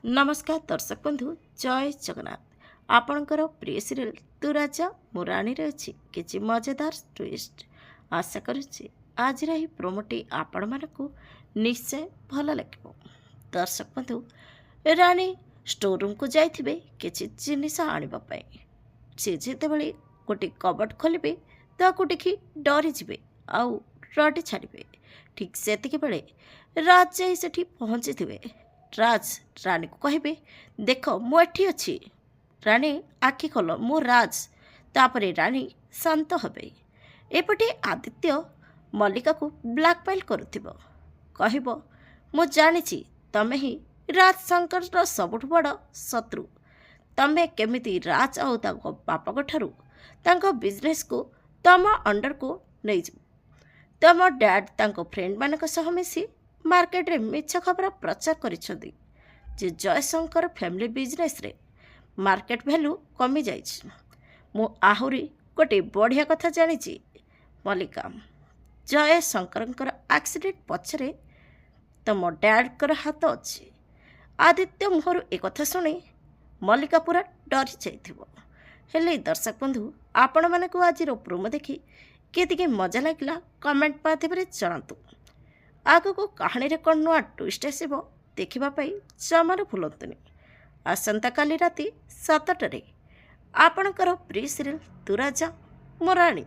नमस्कार दर्शक बंधु जय जगन्नाथ आपणकर प्रिय सीरियल तू राजा मु राणी अच्छी किसी मजेदार ट्विस्ट आशा करुच्ची आज प्रोमोटी आपण मानक निश्चय भल लगे। दर्शक बंधु राणी स्टोर रूम को जाइथिबे किछि जिनिस आनिबा सी जितेबाला गोटे कबट खोलिबे ताकू देखि डरी जिबे आउ रटी छाड़े। ठीक सेतिक बेले राज जाई सेठी पहुँची थे। राज रानी को कहे देख मुझे अच्छी। रानी आखि खोल मु राज। तापरे रानी शांत हे। एपटे आदित्य मल्लिका को ब्लैकमेल करुथिबो कहबो मु जानिछि तमे ही राज शंकर सबुठ बड़ शत्रु। तमे केमिति राज आउ ताको बापा ठारू तांको बिजनेस को तम अंडर को नहीं तम डैड तांको फ्रेंड मानक सह मिसी मार्केट रे मिछ खबर प्रचार करिसेंती जे जयशंकर फैमिली बिजनेस रे मार्केट वैल्यू कमी जाइछि। मु आहुरी गोटे बढ़िया कथा जानिछि मल्लिका जयशंकर एक्सीडेंट पछरे तम डैड हाथ अच्छी। आदित्य मुहर एक कथा शुणी मल्लिका पूरा डरी जाइथिबो। हेले दर्शक बंधु आपण मानक आज प्रोमो देखि केतिके मजा लागिला कमेंट माध्यम जनातु। आगको कहानी रे कौन नुआ ट्विस्ट आसब देखा जमार भूलतुनि। आसंता काली राति 7टारे आपणकर प्रिय सीरियल तू राजा मु राणी।